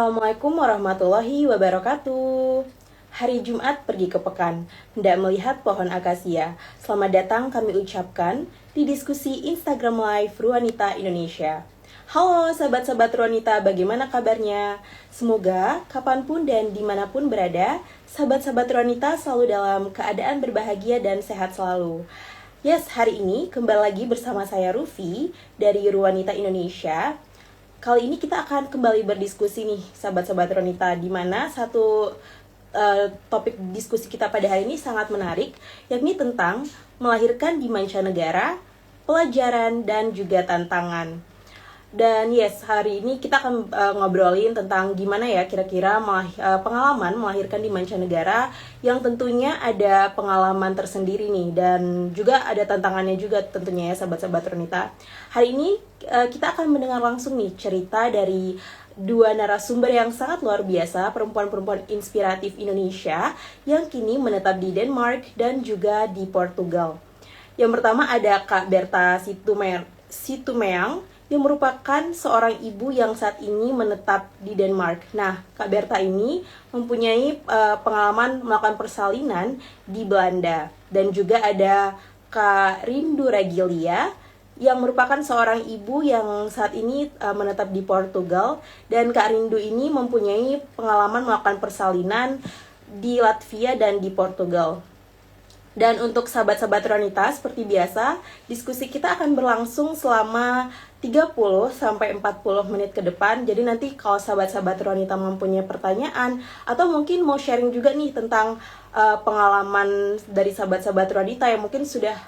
Assalamualaikum warahmatullahi wabarakatuh. Hari Jumat pergi ke pekan, hendak melihat pohon akasia. Selamat datang kami ucapkan di diskusi Instagram Live Ruanita Indonesia. Halo sahabat-sahabat Ruanita, bagaimana kabarnya? Semoga kapanpun dan dimanapun berada, sahabat-sahabat Ruanita selalu dalam keadaan berbahagia dan sehat selalu. Yes, hari ini kembali lagi bersama saya Rufi dari Ruanita Indonesia. Kali ini kita akan kembali berdiskusi nih, sahabat-sahabat Ronita, di mana satu topik diskusi kita pada hari ini sangat menarik, yakni tentang melahirkan di mancanegara, pelajaran, dan juga tantangan. Dan yes, hari ini kita akan ngobrolin tentang gimana ya kira-kira pengalaman melahirkan di mancanegara, yang tentunya ada pengalaman tersendiri nih, dan juga ada tantangannya juga tentunya ya sahabat-sahabat Ronita. Hari ini kita akan mendengar langsung nih cerita dari dua narasumber yang sangat luar biasa, perempuan-perempuan inspiratif Indonesia yang kini menetap di Denmark dan juga di Portugal. Yang pertama ada Kak Berta Situmeang yang merupakan seorang ibu yang saat ini menetap di Denmark. Nah, Kak Berta ini mempunyai pengalaman melakukan persalinan di Belanda. Dan juga ada Kak Rindu Ragilia yang merupakan seorang ibu yang saat ini menetap di Portugal. Dan Kak Rindu ini mempunyai pengalaman melakukan persalinan di Latvia dan di Portugal. Dan untuk sahabat-sahabat Ronita, seperti biasa, diskusi kita akan berlangsung selama 30 sampai 40 menit ke depan. Jadi nanti kalau sahabat-sahabat Ronita mempunyai pertanyaan atau mungkin mau sharing juga nih tentang pengalaman dari sahabat-sahabat Ronita yang mungkin sudah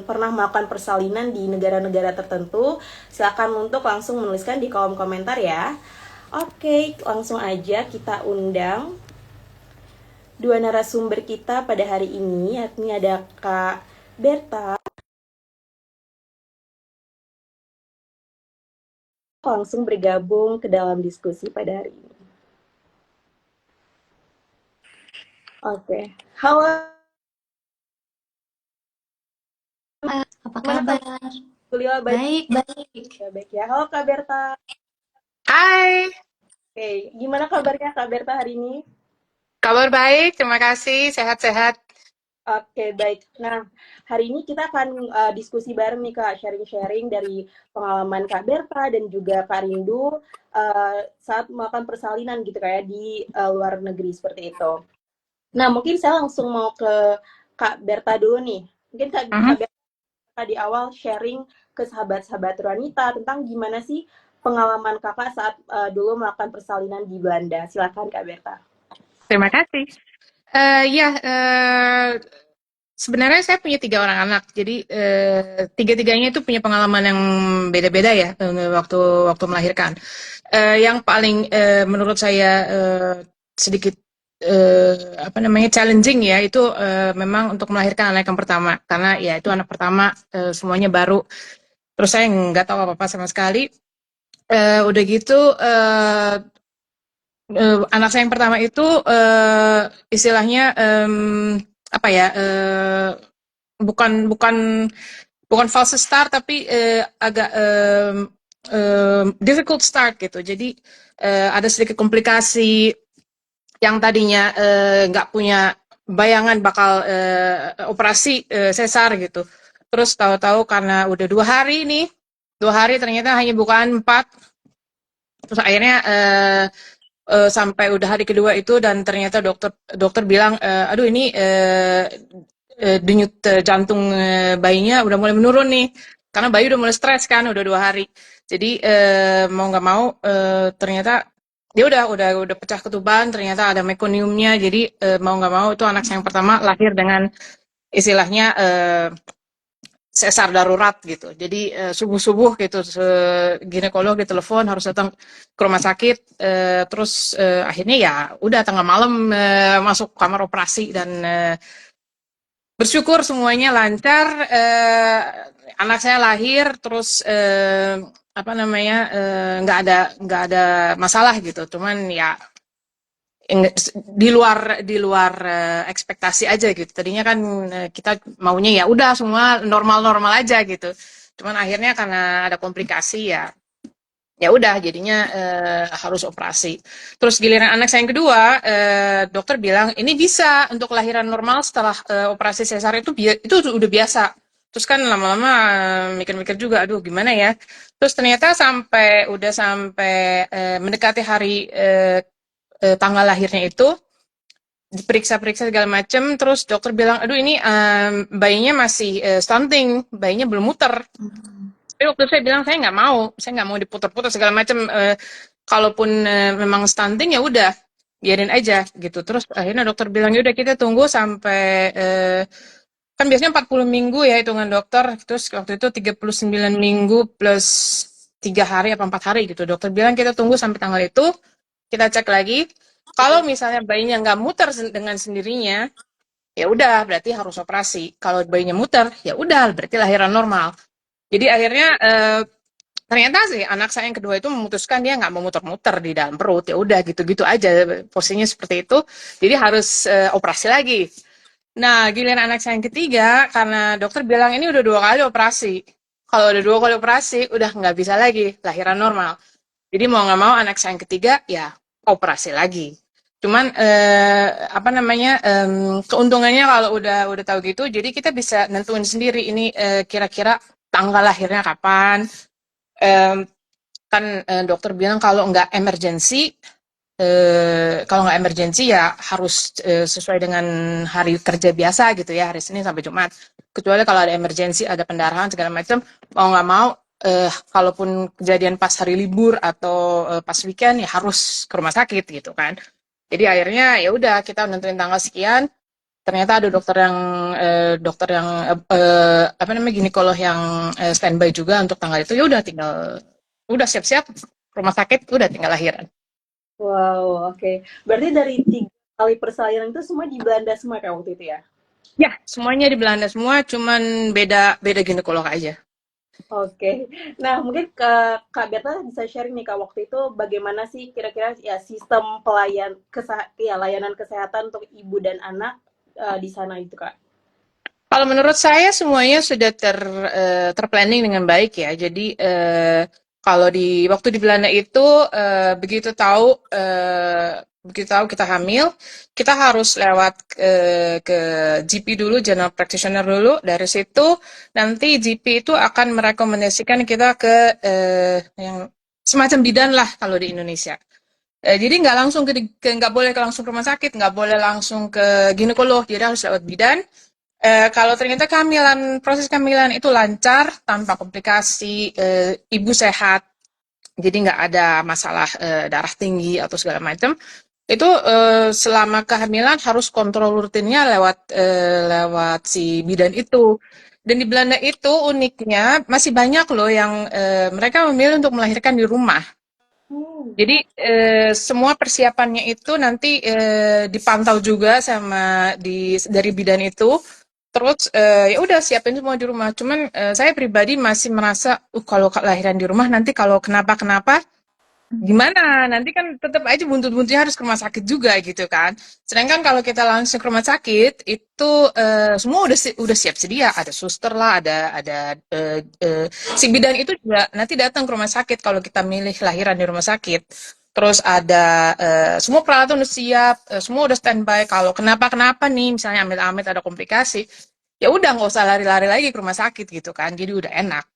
pernah melakukan persalinan di negara-negara tertentu, silakan untuk langsung menuliskan di kolom komentar ya. Oke, langsung aja kita undang dua narasumber kita pada hari ini, yakni ada Kak Berta. Langsung bergabung ke dalam diskusi pada hari ini. Oke, halo. Apa kabar? Kuliah baik. Baik, baik. Ya, baik ya. Halo Kak Berta. Hai, Oke, gimana kabarnya Kak Berta hari ini? kabar baik, terima kasih, sehat-sehat. Oke, baik. Nah, hari ini kita akan diskusi bareng nih Kak, sharing-sharing dari pengalaman Kak Berta dan juga Kak Rindu saat melakukan persalinan gitu kayak di luar negeri seperti itu. Nah, mungkin saya langsung mau ke Kak Berta dulu nih. Mungkin Kak Mhm. Berta di awal sharing ke sahabat-sahabat Wanita tentang gimana sih pengalaman Kakak saat dulu melakukan persalinan di Belanda. Silakan Kak Berta. Terima kasih. Ya, sebenarnya saya punya 3 orang anak, jadi tiga-tiganya itu punya pengalaman yang beda-beda ya waktu melahirkan. Yang paling menurut saya sedikit apa namanya challenging ya itu memang untuk melahirkan anak yang pertama, karena ya itu anak pertama, semuanya baru, terus saya nggak tahu apa-apa sama sekali. Udah gitu anak saya yang pertama itu istilahnya apa ya, bukan bukan bukan false start, tapi agak difficult start gitu. Jadi ada sedikit komplikasi, yang tadinya nggak punya bayangan bakal operasi sesar gitu. Terus tahu-tahu karena udah 2 hari nih, 2 hari ternyata hanya bukaan 4. Terus akhirnya sampai udah hari kedua itu, dan ternyata dokter bilang, aduh ini denyut jantung bayinya udah mulai menurun nih, karena bayi udah mulai stres kan, udah 2 hari. Jadi mau nggak mau ternyata dia udah pecah ketuban, ternyata ada mekoniumnya. Jadi mau nggak mau itu anak saya yang pertama lahir dengan istilahnya sesar darurat gitu. Jadi subuh-subuh gitu ginekolog ditelepon harus datang ke rumah sakit, terus akhirnya ya udah tengah malam masuk kamar operasi, dan bersyukur semuanya lancar. Anak saya lahir terus apa namanya nggak ada masalah gitu. Cuman ya di luar ekspektasi aja gitu. Tadinya kan kita maunya ya udah semua normal-normal aja gitu. Cuman akhirnya karena ada komplikasi, ya ya udah jadinya harus operasi. Terus giliran anak saya yang kedua, dokter bilang ini bisa untuk kelahiran normal setelah operasi sesar itu udah biasa. Terus kan lama-lama mikir-mikir juga, aduh gimana ya. Terus ternyata sampai mendekati hari tanggal lahirnya itu diperiksa-periksa segala macam, terus dokter bilang, aduh ini bayinya masih stunting, bayinya belum muter. Tapi waktu itu saya bilang saya nggak mau diputar-putar segala macam. Kalaupun memang stunting ya udah biarin aja gitu. Terus akhirnya dokter bilang ya udah kita tunggu sampai kan biasanya 40 minggu ya hitungan dokter. Terus waktu itu 39 minggu plus 3 hari apa 4 hari gitu. Dokter bilang kita tunggu sampai tanggal itu, kita cek lagi. Kalau misalnya bayinya nggak muter dengan sendirinya, ya udah berarti harus operasi. Kalau bayinya muter, ya udah berarti lahiran normal. Jadi akhirnya ternyata sih anak saya yang kedua itu memutuskan dia nggak mau muter-muter di dalam perut, ya udah gitu-gitu aja posisinya seperti itu. Jadi harus operasi lagi. Nah, giliran anak saya yang ketiga, karena dokter bilang ini udah 2 kali operasi. Kalau udah 2 kali operasi, udah nggak bisa lagi lahiran normal. Jadi mau nggak mau anak saya yang ketiga ya operasi lagi. Cuman apa namanya keuntungannya kalau udah tahu gitu, jadi kita bisa nentuin sendiri ini kira-kira tanggal lahirnya kapan. Em, kan dokter bilang kalau nggak emergensi ya harus sesuai dengan hari kerja biasa gitu ya, hari Senin sampai Jumat. Kecuali kalau ada emergensi, ada pendarahan segala macam, mau nggak mau kalaupun kejadian pas hari libur atau pas weekend ya harus ke rumah sakit gitu kan. Jadi akhirnya ya udah kita nentuin tanggal sekian. Ternyata ada dokter yang apa namanya ginekolog yang standby juga untuk tanggal itu. Ya udah siap-siap rumah sakit, udah tinggal lahiran. Wow, oke. Berarti dari 3 kali persalinan itu semua di Belanda semua kayak waktu itu ya? Ya, semuanya di Belanda semua, cuman beda beda ginekolog aja. Oke. Nah, mungkin Kak Berta bisa sharing nih Kak, waktu itu bagaimana sih kira-kira ya sistem layanan kesehatan untuk ibu dan anak di sana itu Kak? Kalau menurut saya semuanya sudah terplanning dengan baik ya. Jadi kalau di waktu di Belanda itu begitu tahu kita hamil, kita harus lewat ke GP dulu, General Practitioner dulu. Dari situ nanti GP itu akan merekomendasikan kita ke yang semacam bidan lah kalau di Indonesia. Jadi nggak boleh langsung ke rumah sakit, nggak boleh langsung ke ginekolog, jadi harus lewat bidan. Kalau ternyata proses kehamilan itu lancar tanpa komplikasi, ibu sehat, jadi nggak ada masalah darah tinggi atau segala macam, itu selama kehamilan harus kontrol rutinnya lewat si bidan itu. Dan di Belanda itu uniknya masih banyak loh yang mereka memilih untuk melahirkan di rumah. Hmm. Jadi semua persiapannya itu nanti dipantau juga dari bidan itu. Terus ya udah siapin semua di rumah. Cuman saya pribadi masih merasa kalau lahiran di rumah nanti kalau kenapa-kenapa gimana? Nanti kan tetap aja buntut-buntutnya harus ke rumah sakit juga gitu kan. Sedangkan kalau kita langsung ke rumah sakit itu semua udah siap sedia, ada suster lah, ada si bidan itu juga nanti datang ke rumah sakit kalau kita milih lahiran di rumah sakit. Terus ada semua peralatan udah siap, semua udah standby. Kalau kenapa-kenapa nih, misalnya amit-amit ada komplikasi, ya udah nggak usah lari-lari lagi ke rumah sakit gitu kan. Jadi udah enak.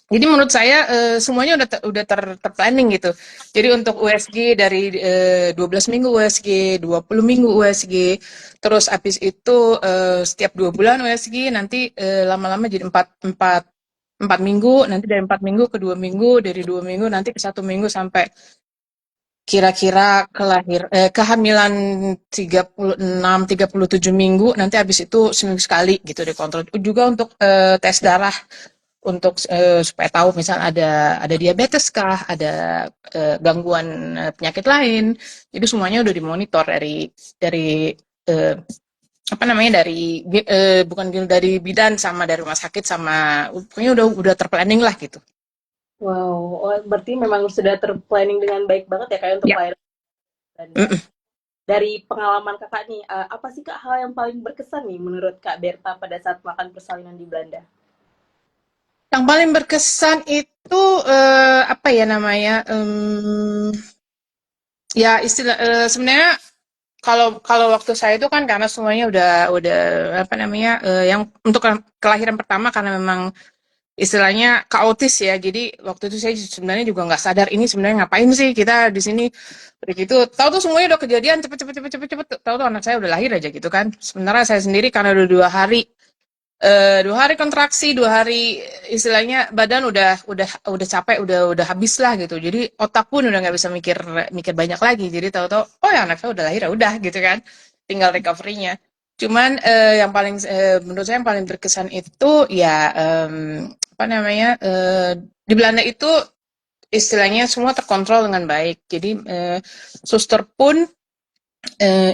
Jadi menurut saya semuanya udah terplanning gitu. Jadi untuk USG dari 12 minggu USG, 20 minggu USG, terus habis itu setiap 2 bulan USG, nanti lama-lama jadi 4 minggu, nanti dari 4 minggu ke 2 minggu, dari 2 minggu nanti ke 1 minggu sampai kira-kira kehamilan 36, 37 minggu, nanti habis itu seminggu sekali gitu dikontrol. Juga untuk tes darah untuk supaya tahu misal ada diabetes kah, ada gangguan penyakit lain. Jadi semuanya udah dimonitor dari eh, apa namanya bukan dari bidan sama dari rumah sakit sama pokoknya udah terplanning lah gitu. Wow, oh, berarti memang sudah terplanning dengan baik banget ya Kak untuk Ya. layanan Belanda. Mm-mm. Dari pengalaman Kakak nih, apa sih Kak hal yang paling berkesan nih menurut Kak Berta pada saat makan persalinan di Belanda? Yang paling berkesan itu apa ya namanya? Ya istilah sebenarnya kalau kalau waktu saya itu kan karena semuanya udah apa namanya yang untuk kelahiran pertama karena memang istilahnya kaotis ya. Jadi waktu itu saya sebenarnya juga nggak sadar ini sebenarnya ngapain sih kita di sini. Udah gitu, tahu tuh semuanya udah kejadian cepet cepet cepet cepet cepet. Tahu tuh anak saya udah lahir aja gitu kan. Sementara saya sendiri karena udah 2 hari 2 hari kontraksi, 2 hari istilahnya badan udah capek, udah habis lah gitu. Jadi otak pun udah nggak bisa mikir mikir banyak lagi. Jadi tahu-tahu, oh ya anak saya udah lahir, ya udah gitu kan, tinggal recovery-nya. Cuman yang paling menurut saya yang paling berkesan itu ya apa namanya di Belanda itu istilahnya semua terkontrol dengan baik. Jadi suster pun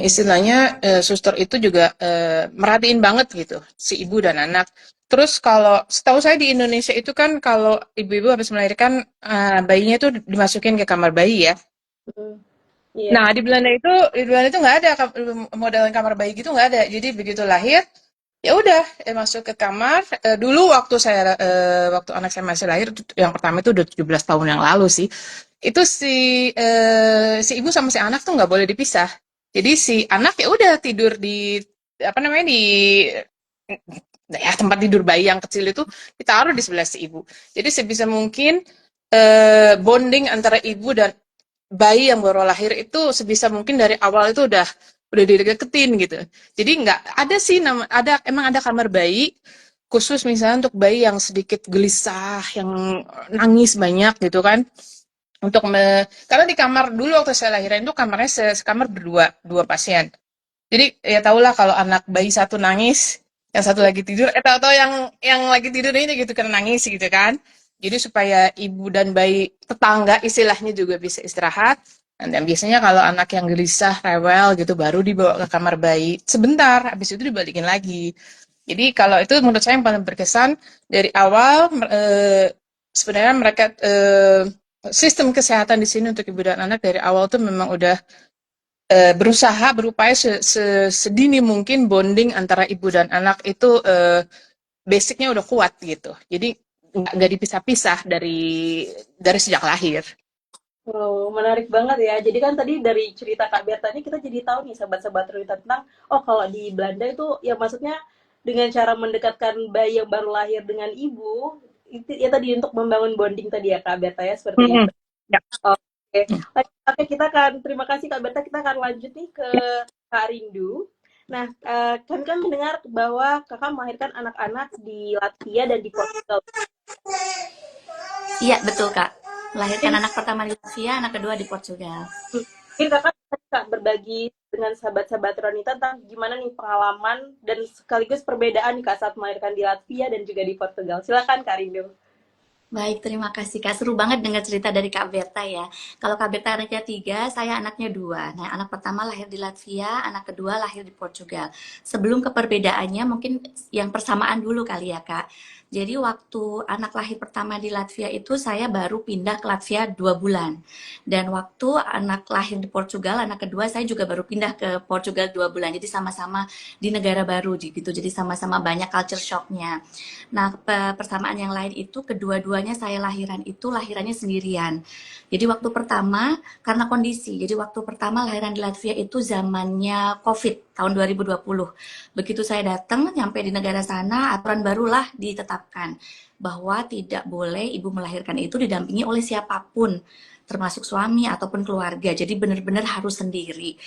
istilahnya suster itu juga merhatiin banget gitu si ibu dan anak. Terus kalau setahu saya di Indonesia itu kan kalau ibu-ibu habis melahirkan bayinya itu dimasukin ke kamar bayi ya. Hmm, iya. Nah di Belanda itu nggak ada modelan kamar bayi gitu nggak ada. Jadi begitu lahir ya udah masuk ke kamar. Dulu waktu anak saya masih lahir yang pertama itu udah 17 tahun yang lalu sih. Itu si ibu sama si anak tuh nggak boleh dipisah. Jadi si anak ya udah tidur di apa namanya di ya tempat tidur bayi yang kecil itu ditaruh di sebelah si ibu. Jadi sebisa mungkin bonding antara ibu dan bayi yang baru lahir itu sebisa mungkin dari awal itu udah dideketin gitu. Jadi nggak ada sih emang ada kamar bayi khusus misalnya untuk bayi yang sedikit gelisah, yang nangis banyak gitu kan. Karena di kamar dulu waktu saya lahiran itu kamarnya sekamar berdua, dua pasien. Jadi ya tahulah kalau anak bayi satu nangis, yang satu lagi tidur, tahu-tahu yang lagi tidur ini gitu karena nangis gitu kan. Jadi supaya ibu dan bayi tetangga istilahnya juga bisa istirahat. Dan biasanya kalau anak yang gelisah, rewel gitu baru dibawa ke kamar bayi sebentar, habis itu dibalikin lagi. Jadi kalau itu menurut saya yang paling berkesan dari awal sebenarnya mereka sistem kesehatan di sini untuk ibu dan anak dari awal tuh memang udah berusaha berupaya sedini mungkin bonding antara ibu dan anak itu basicnya udah kuat gitu. Jadi nggak dipisah-pisah dari sejak lahir. Oh, menarik banget ya. Jadi kan tadi dari cerita Kak Berta ini kita jadi tahu nih sahabat-sahabat Rita tentang oh kalau di Belanda itu ya maksudnya dengan cara mendekatkan bayi yang baru lahir dengan ibu itu ya tadi untuk membangun bonding tadi ya Kak Berta ya seperti Mm-mm. itu. Ya. Oke. Oke, kita akan terima kasih Kak Berta, kita akan lanjut nih ke Kak Rindu. Nah, kami kan mendengar bahwa Kakak melahirkan anak-anak di Latvia dan di Portugal. Iya, betul, Kak. Melahirkan Mungkin anak pertama di Latvia, anak kedua di Portugal. Mungkin Kakak bisa berbagi dengan sahabat-sahabat Ronita tentang gimana nih pengalaman dan sekaligus perbedaan nih Kak saat melahirkan di Latvia dan juga di Portugal. Silakan Kak Rindu. Baik, terima kasih Kak. Seru banget dengar cerita dari Kak Berta ya. Kalau Kak Berta anaknya 3, saya anaknya 2. Nah, anak pertama lahir di Latvia, anak kedua lahir di Portugal. Sebelum ke perbedaannya, mungkin yang persamaan dulu kali ya Kak. Jadi waktu anak lahir pertama di Latvia itu saya baru pindah ke Latvia 2 bulan. Dan waktu anak lahir di Portugal, anak kedua saya juga baru pindah ke Portugal 2 bulan. Jadi sama-sama di negara baru gitu. Jadi sama-sama banyak culture shock-nya. Nah, persamaan yang lain itu kedua-duanya saya lahirannya sendirian. Jadi waktu pertama karena kondisi. Jadi waktu pertama lahiran di Latvia itu zamannya COVID tahun 2020. Begitu saya datang nyampe di negara sana, aturan barulah ditetapkan bahwa tidak boleh ibu melahirkan itu didampingi oleh siapapun, termasuk suami ataupun keluarga. Jadi benar-benar harus sendiri.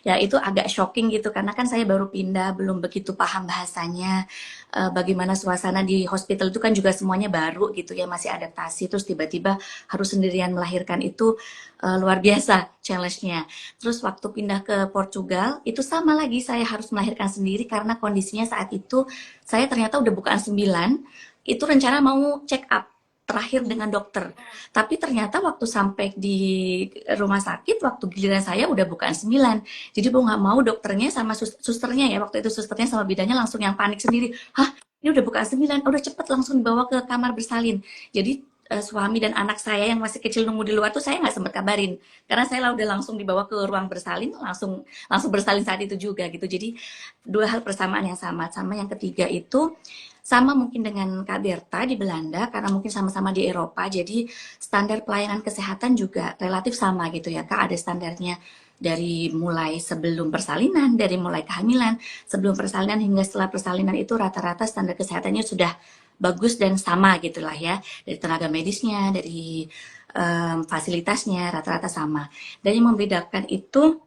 Ya itu agak shocking gitu karena kan saya baru pindah, belum begitu paham bahasanya. Bagaimana suasana di hospital itu kan juga semuanya baru gitu ya, masih adaptasi. Terus tiba-tiba harus sendirian melahirkan itu luar biasa challenge-nya. Terus waktu pindah ke Portugal itu sama lagi, saya harus melahirkan sendiri karena kondisinya saat itu saya ternyata udah bukaan 9, itu rencana mau check up terakhir dengan dokter. Tapi ternyata waktu sampai di rumah sakit, waktu giliran saya udah bukan 9. Jadi mau nggak mau dokternya sama susternya ya, waktu itu susternya sama bidannya langsung yang panik sendiri. Hah, ini udah bukan 9, udah cepet langsung dibawa ke kamar bersalin. Jadi suami dan anak saya yang masih kecil nunggu di luar tuh saya nggak sempat kabarin karena saya udah langsung dibawa ke ruang bersalin langsung langsung bersalin saat itu juga gitu. Jadi dua hal persamaan yang sama yang ketiga itu sama mungkin dengan Kak Berta di Belanda karena mungkin sama-sama di Eropa jadi standar pelayanan kesehatan juga relatif sama gitu ya Kak, ada standarnya dari mulai sebelum persalinan, dari mulai kehamilan, sebelum persalinan hingga setelah persalinan itu rata-rata standar kesehatannya sudah bagus dan sama gitulah ya, dari tenaga medisnya, dari fasilitasnya rata-rata sama. Dan yang membedakan itu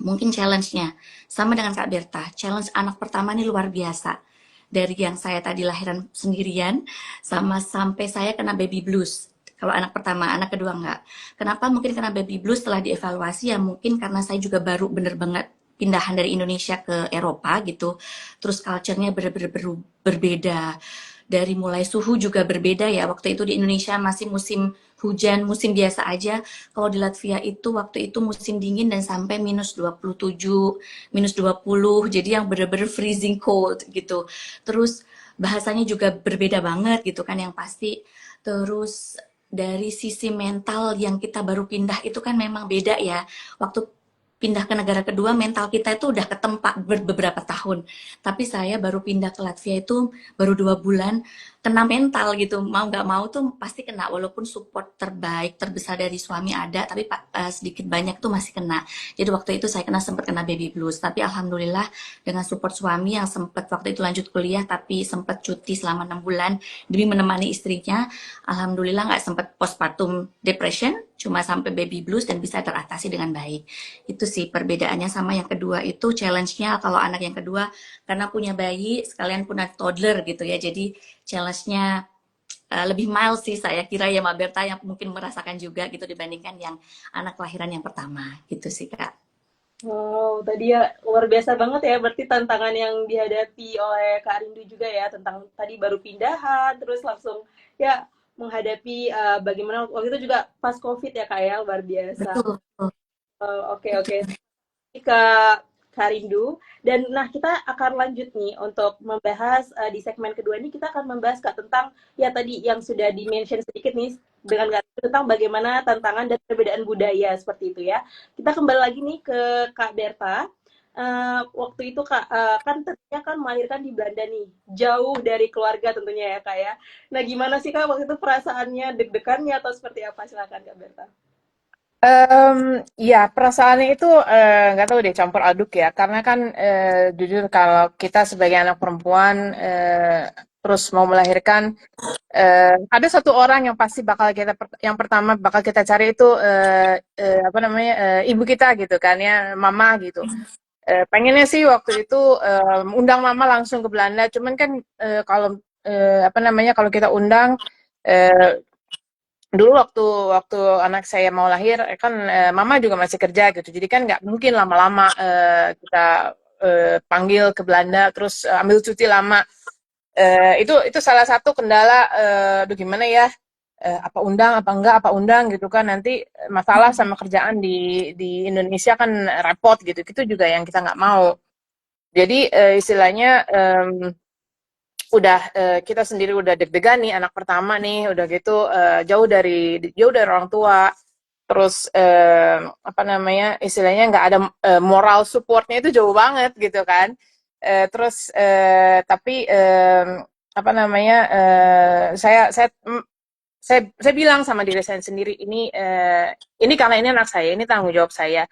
mungkin challenge-nya sama dengan Kak Berta. Challenge anak pertama ini luar biasa. Dari yang saya tadi lahiran sendirian sama sampai saya kena baby blues. Kalau anak pertama, anak kedua enggak. Kenapa? Mungkin karena baby blues setelah dievaluasi ya mungkin karena saya juga baru bener banget pindahan dari Indonesia ke Eropa gitu. Terus culture-nya bener-bener berbeda, dari mulai suhu juga berbeda ya. Waktu itu di Indonesia masih musim hujan, musim biasa aja. Kalau di Latvia itu waktu itu musim dingin dan sampai minus 27, minus 20. Jadi yang bener-bener freezing cold gitu. Terus bahasanya juga berbeda banget gitu kan yang pasti. Terus dari sisi mental yang kita baru pindah itu kan memang beda ya. Waktu pindah ke negara kedua mental kita itu udah ketempa beberapa tahun. Tapi saya baru pindah ke Latvia itu baru 2 bulan kena mental gitu. Mau nggak mau tuh pasti kena walaupun support terbaik terbesar dari suami ada tapi sedikit banyak tuh masih kena. Jadi waktu itu saya sempat kena baby blues. Tapi alhamdulillah dengan support suami yang sempat waktu itu lanjut kuliah tapi sempat cuti selama 6 bulan demi menemani istrinya. Alhamdulillah nggak sempat postpartum depression, cuma sampai baby blues dan bisa teratasi dengan baik. Itu sih perbedaannya sama yang kedua itu challenge-nya kalau anak yang kedua karena punya bayi sekalian punya toddler gitu ya. Jadi challenge-nya lebih mild sih saya kira ya Mbak Berta yang mungkin merasakan juga gitu dibandingkan yang anak kelahiran yang pertama gitu sih Kak. Wow, tadi ya luar biasa banget ya. Berarti tantangan yang dihadapi oleh Kak Rindu juga ya tentang tadi baru pindahan, terus langsung ya menghadapi bagaimana waktu itu juga pas COVID ya Kak ya, luar biasa. Betul. Oke oke. Ke Karindu. Dan nah kita akan lanjut nih untuk membahas di segmen kedua ini kita akan membahas Kak tentang ya tadi yang sudah di-mention sedikit nih dengan Kak tentang bagaimana tantangan dan perbedaan budaya seperti itu ya. Kita kembali lagi nih ke Kak Berta. Waktu itu Kak kan tentunya kan melahirkan di Belanda nih, jauh dari keluarga tentunya ya Kak ya. Nah gimana sih Kak waktu itu perasaannya, deg-degannya atau seperti apa? Silakan Kak Berta. Ya perasaannya itu nggak tahu deh campur aduk ya karena kan jujur kalau kita sebagai anak perempuan terus mau melahirkan ada satu orang yang pasti bakal kita yang pertama bakal kita cari itu apa namanya ibu kita gitu kan ya mama gitu. Pengennya sih waktu itu undang mama langsung ke Belanda cuman kan kalau apa namanya kalau kita undang eh, dulu waktu waktu anak saya mau lahir kan mama juga masih kerja gitu jadi kan nggak mungkin lama-lama kita panggil ke Belanda terus ambil cuti lama. Itu salah satu kendala aduh gimana ya apa undang apa enggak apa undang gitu kan nanti masalah sama kerjaan di Indonesia kan repot gitu itu juga yang kita nggak mau jadi istilahnya udah kita sendiri udah deg-degan nih anak pertama nih udah gitu jauh dari orang tua terus apa namanya istilahnya nggak ada moral supportnya itu jauh banget gitu kan. Terus tapi apa namanya saya bilang sama diri saya sendiri ini karena ini anak saya ini tanggung jawab saya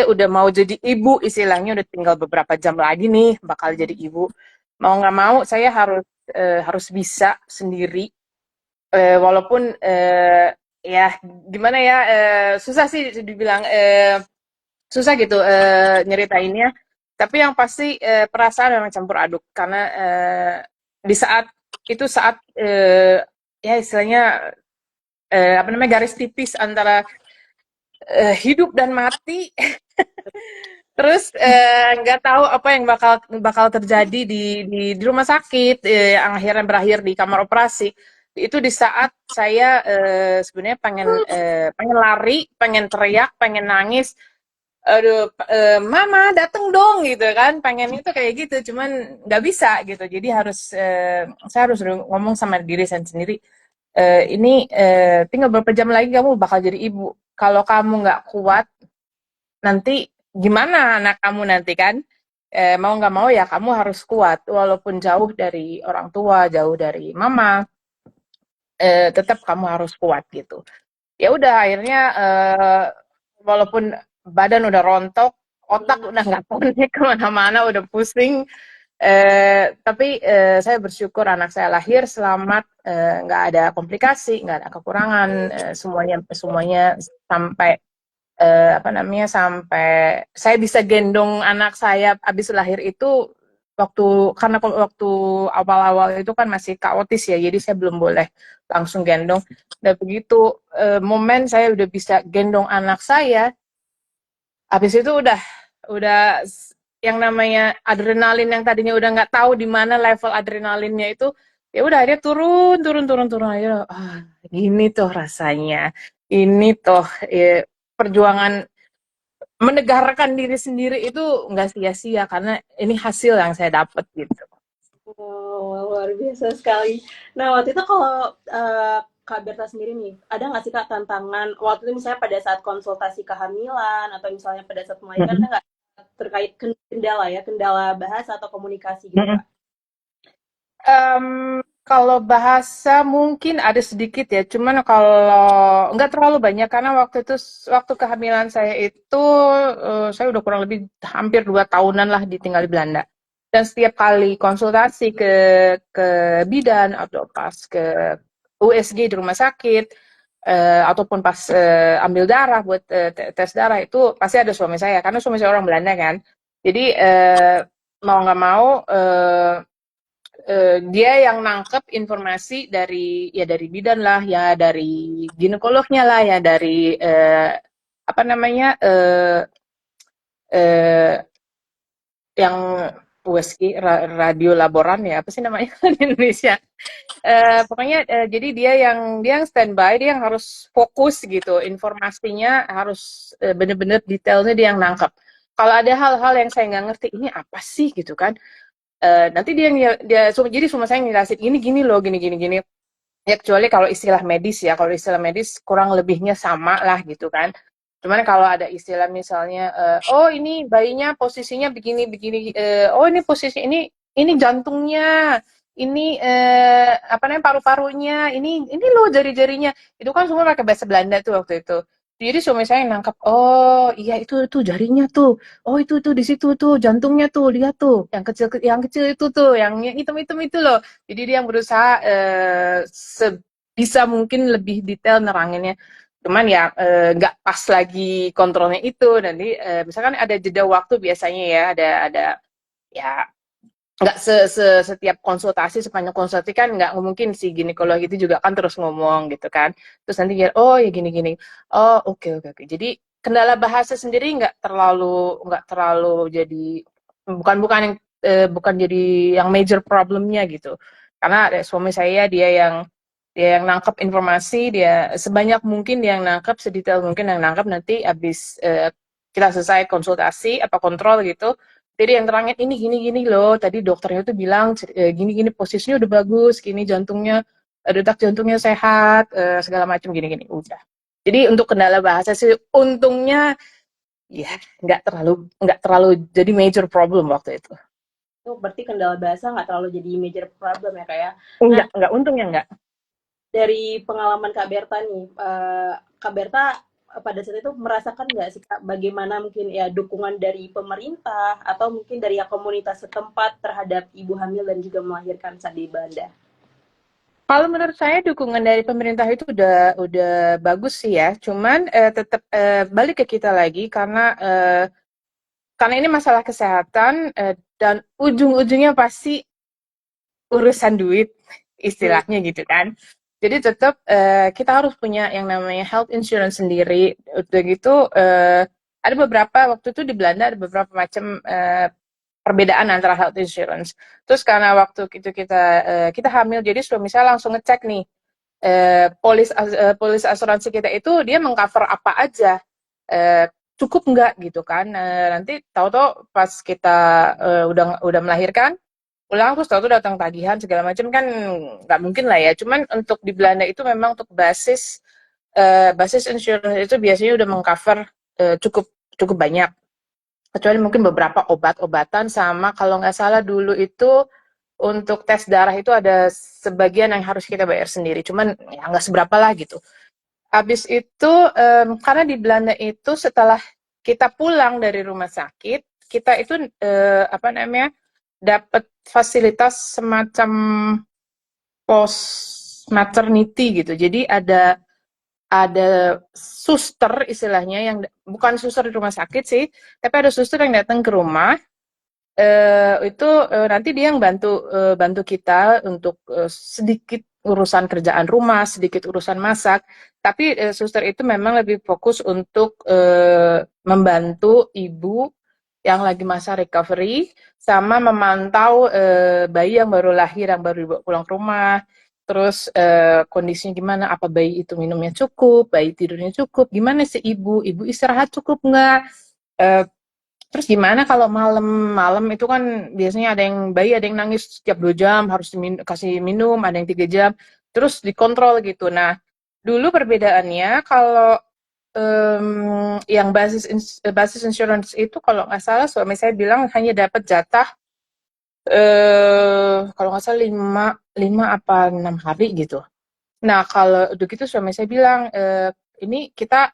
udah mau jadi ibu istilahnya udah tinggal beberapa jam lagi nih bakal jadi ibu mau nggak mau saya harus bisa sendiri walaupun ya gimana ya susah sih dibilang susah gitu nyeritainnya tapi yang pasti perasaan memang campur aduk karena di saat itu saat ya istilahnya apa namanya garis tipis antara hidup dan mati terus nggak tahu apa yang bakal terjadi di rumah sakit yang akhirnya berakhir di kamar operasi itu di saat saya sebenarnya pengen lari pengen teriak pengen nangis aduh mama dateng dong gitu kan pengen itu kayak gitu cuman nggak bisa gitu jadi saya harus ngomong sama diri saya sendiri ini tinggal beberapa jam lagi kamu bakal jadi ibu. Kalau kamu nggak kuat, nanti gimana anak kamu nanti kan? Mau nggak mau ya kamu harus kuat, walaupun jauh dari orang tua, jauh dari mama, tetap kamu harus kuat gitu. Ya udah akhirnya walaupun badan udah rontok, otak udah nggak connect kemana-mana, udah pusing. Tapi saya bersyukur anak saya lahir selamat, nggak ada komplikasi, nggak ada kekurangan, semuanya semuanya sampai apa namanya sampai saya bisa gendong anak saya habis lahir itu karena waktu awal-awal itu kan masih kaotis ya, jadi saya belum boleh langsung gendong. Dan begitu momen saya udah bisa gendong anak saya, habis itu udah yang namanya adrenalin yang tadinya udah nggak tahu di mana level adrenalinnya itu, ya udah akhirnya turun aja. Gini tuh rasanya, ini tuh perjuangan menegarkan diri sendiri itu nggak sia-sia karena ini hasil yang saya dapat gitu. Oh, luar biasa sekali. Nah, waktu itu kalau Kak Berta sendiri nih, ada nggak sih Kak tantangan waktu itu misalnya pada saat konsultasi kehamilan atau misalnya pada saat melahirkan, ada nggak terkait kendala ya, kendala bahasa atau komunikasi gitu Kak? Kalau bahasa mungkin ada sedikit ya, cuman kalau nggak terlalu banyak karena waktu kehamilan saya itu saya udah kurang lebih hampir 2 tahunan lah ditinggal di Belanda. Dan setiap kali konsultasi ke bidan atau pas ke USG di rumah sakit ataupun pas ambil darah buat tes darah itu pasti ada suami saya karena suami saya orang Belanda kan. Jadi mau nggak mau dia yang nangkep informasi dari bidan lah, ya dari ginekolognya lah, ya dari apa namanya yang USG radio laboran ya apa sih namanya di Indonesia. Pokoknya jadi dia yang standby, dia yang harus fokus gitu, informasinya harus bener-bener detailnya dia yang nangkep. Kalau ada hal-hal yang saya nggak ngerti ini apa sih gitu kan, nanti jadi semua saya ngelasin ini gini loh, gini ya, kecuali kalau istilah medis ya, kalau istilah medis kurang lebihnya sama lah gitu kan. Cuman kalau ada istilah misalnya oh ini bayinya posisinya begini begini, oh ini posisi ini jantungnya, ini apa namanya paru-parunya, ini loh jari-jarinya, itu kan semua pakai bahasa Belanda tuh waktu itu. Jadi suami saya yang nangkap, oh iya itu jarinya tuh, oh itu di situ tuh jantungnya tuh, lihat tuh yang kecil itu tuh, yang hitam-hitam itu loh. Jadi dia yang berusaha sebisa mungkin lebih detail neranginnya. Cuman ya nggak pas lagi kontrolnya itu. Nanti misalkan ada jeda waktu biasanya ya, ada ya nggak setiap konsultasi, sepanjang konsultasi kan nggak mungkin si ginekolog itu juga kan terus ngomong gitu kan. Terus nanti dia, oh ya gini-gini, oh oke. Jadi kendala bahasa sendiri nggak terlalu jadi bukan yang bukan jadi yang major problemnya gitu. Karena ada suami saya, dia yang nangkep informasi, dia sebanyak mungkin dia yang nangkep, sedetail mungkin yang nangkep, nanti abis kita selesai konsultasi apa kontrol gitu. Jadi yang terangin ini gini loh, tadi dokternya tuh bilang gini posisinya udah bagus, gini jantungnya detak jantungnya sehat, segala macam gini udah. Jadi untuk kendala bahasa sih untungnya ya nggak terlalu jadi major problem waktu itu. Itu berarti kendala bahasa nggak terlalu jadi major problem ya Kak ya. Nah, Enggak, untungnya enggak. dari pengalaman Kak Berta nih, Kak Berta pada saat itu merasakan nggak sih Kak, bagaimana mungkin ya dukungan dari pemerintah atau mungkin dari ya komunitas setempat terhadap ibu hamil dan juga melahirkan saat di Belanda? Kalau menurut saya dukungan dari pemerintah itu udah bagus sih ya. Cuman tetap balik ke kita lagi karena ini masalah kesehatan dan ujung-ujungnya pasti urusan duit istilahnya gitu kan. Jadi tetap kita harus punya yang namanya health insurance sendiri. Udah gitu ada beberapa waktu itu di Belanda ada beberapa macam perbedaan antara health insurance. Terus karena waktu itu kita hamil, jadi suami saya langsung ngecek nih polis asuransi kita itu dia mengcover apa aja, cukup nggak gitu kan. Nanti tahu-tahu pas kita udah melahirkan, pulang terus tahu tuh datang tagihan segala macam kan nggak mungkin lah ya. Cuman untuk di Belanda itu memang untuk basis insurance itu biasanya udah mengcover cukup cukup banyak. Kecuali mungkin beberapa obat-obatan sama kalau nggak salah dulu itu untuk tes darah itu ada sebagian yang harus kita bayar sendiri. Cuman ya nggak seberapa lah gitu. Habis itu karena di Belanda itu setelah kita pulang dari rumah sakit, kita itu apa namanya dapat fasilitas semacam post maternity gitu. Jadi ada suster istilahnya yang bukan suster di rumah sakit sih, tapi ada suster yang datang ke rumah. Itu nanti dia yang bantu kita untuk sedikit urusan kerjaan rumah, sedikit urusan masak. Tapi suster itu memang lebih fokus untuk membantu ibu yang lagi masa recovery sama memantau bayi yang baru lahir, yang baru dibawa pulang ke rumah. Terus kondisinya gimana? Apa bayi itu minumnya cukup, bayi tidurnya cukup? Gimana sih ibu istirahat cukup nggak? Eh, Terus gimana kalau malam-malam itu kan biasanya ada yang bayi ada yang nangis setiap 2 jam harus kasih minum, ada yang 3 jam, terus dikontrol gitu. Nah, dulu perbedaannya kalau yang basis insurance itu kalau nggak salah suami saya bilang hanya dapat jatah kalau nggak salah 5 apa 6 hari gitu. Nah, kalau udah gitu suami saya bilang, ini kita